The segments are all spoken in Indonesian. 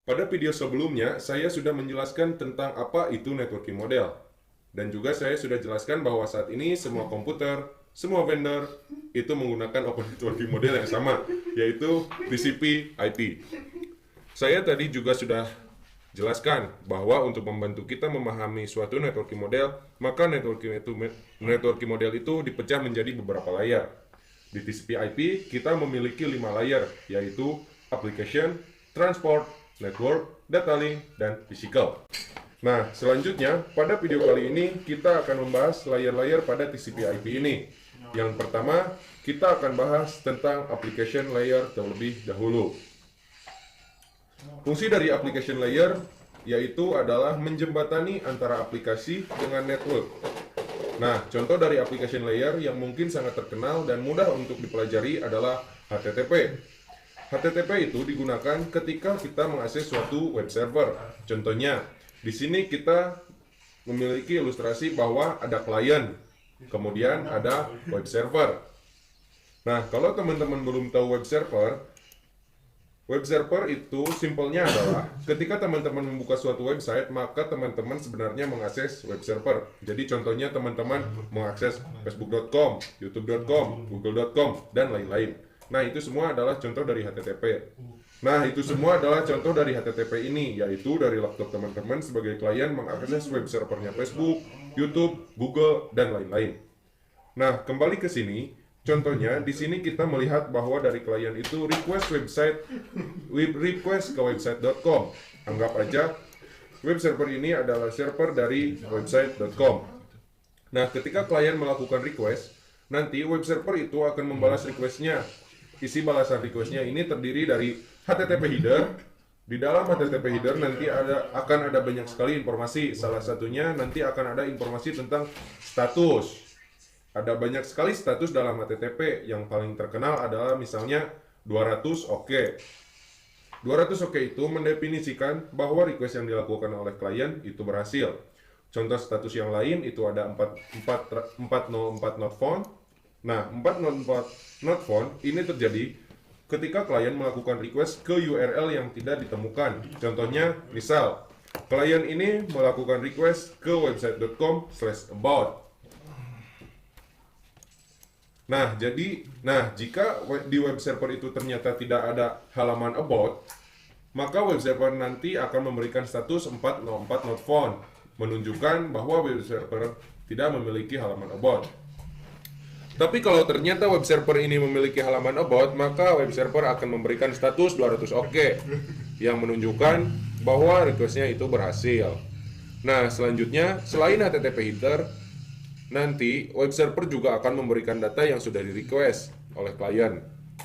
Pada video sebelumnya, saya sudah menjelaskan tentang apa itu networking model. Dan juga saya sudah jelaskan bahwa saat ini semua komputer, semua vendor, itu menggunakan open networking model yang sama, yaitu TCP IP. Saya tadi juga sudah jelaskan bahwa untuk membantu kita memahami suatu networking model, maka networking model itu dipecah menjadi beberapa layer. Di TCP IP, kita memiliki 5 layer, yaitu application, transport, network, data link, dan physical. Nah, selanjutnya, pada video kali ini, kita akan membahas layer-layer pada TCP IP ini. Yang pertama, kita akan bahas tentang application layer terlebih dahulu. Fungsi dari application layer yaitu adalah menjembatani antara aplikasi dengan network. Nah, contoh dari application layer yang mungkin sangat terkenal dan mudah untuk dipelajari adalah HTTP. HTTP itu digunakan ketika kita mengakses suatu web server. Contohnya, di sini kita memiliki ilustrasi bahwa ada klien, kemudian ada web server. Nah, kalau teman-teman belum tahu web server itu simpelnya adalah ketika teman-teman membuka suatu website, maka teman-teman sebenarnya mengakses web server. Jadi contohnya teman-teman mengakses facebook.com, youtube.com, google.com, dan lain-lain. Nah, itu semua adalah contoh dari HTTP. Nah, itu semua adalah contoh dari HTTP ini, yaitu dari laptop teman-teman sebagai klien mengakses web servernya Facebook, YouTube, Google, dan lain-lain. Nah, kembali ke sini. Contohnya, di sini kita melihat bahwa dari klien itu request ke website.com. Anggap aja web server ini adalah server dari website.com. Nah, ketika klien melakukan request, nanti web server itu akan membalas requestnya. Isi balasan requestnya ini terdiri dari HTTP header. Di dalam HTTP header nanti akan ada banyak sekali informasi. Salah satunya nanti akan ada informasi tentang status. Ada banyak sekali status dalam HTTP. Yang paling terkenal adalah misalnya 200 OK. 200 OK itu mendefinisikan bahwa request yang dilakukan oleh klien itu berhasil. Contoh status yang lain itu ada 404 not found. Nah, 404 not found ini terjadi ketika klien melakukan request ke URL yang tidak ditemukan. Contohnya, misal klien ini melakukan request ke website.com/about. Nah, jika di web server itu ternyata tidak ada halaman about, maka web server nanti akan memberikan status 404 not found, menunjukkan bahwa web server tidak memiliki halaman about. Tapi kalau ternyata web server ini memiliki halaman about, maka web server akan memberikan status 200 OK, yang menunjukkan bahwa requestnya itu berhasil. Nah, selanjutnya, selain HTTP header, nanti web server juga akan memberikan data yang sudah di-request oleh klien.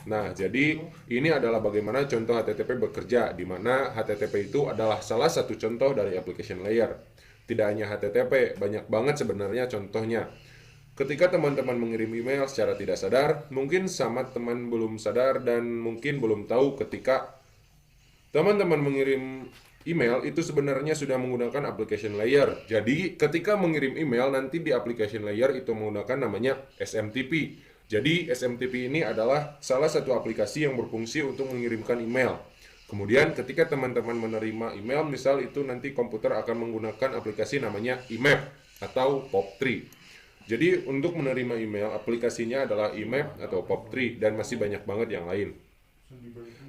Nah, jadi ini adalah bagaimana contoh HTTP bekerja, di mana HTTP itu adalah salah satu contoh dari application layer. Tidak hanya HTTP, banyak banget sebenarnya contohnya. Ketika teman-teman mengirim email secara tidak sadar, mungkin sama teman belum sadar dan mungkin belum tahu ketika teman-teman mengirim email itu sebenarnya sudah menggunakan application layer. Jadi ketika mengirim email nanti di application layer itu menggunakan namanya SMTP. Jadi SMTP ini adalah salah satu aplikasi yang berfungsi untuk mengirimkan email. Kemudian ketika teman-teman menerima email, misal itu nanti komputer akan menggunakan aplikasi namanya IMAP atau POP3. Jadi untuk menerima email, aplikasinya adalah IMAP atau POP3 dan masih banyak banget yang lain.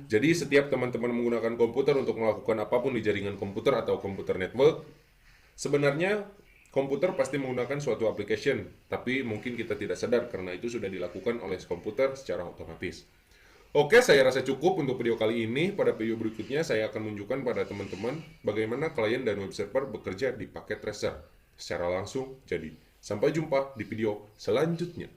Jadi setiap teman-teman menggunakan komputer untuk melakukan apapun di jaringan komputer atau komputer network, sebenarnya komputer pasti menggunakan suatu application, tapi mungkin kita tidak sadar karena itu sudah dilakukan oleh komputer secara otomatis. Oke, saya rasa cukup untuk video kali ini. Pada video berikutnya saya akan menunjukkan pada teman-teman bagaimana klien dan web server bekerja di paket tracer secara langsung. Jadi, sampai jumpa di video selanjutnya.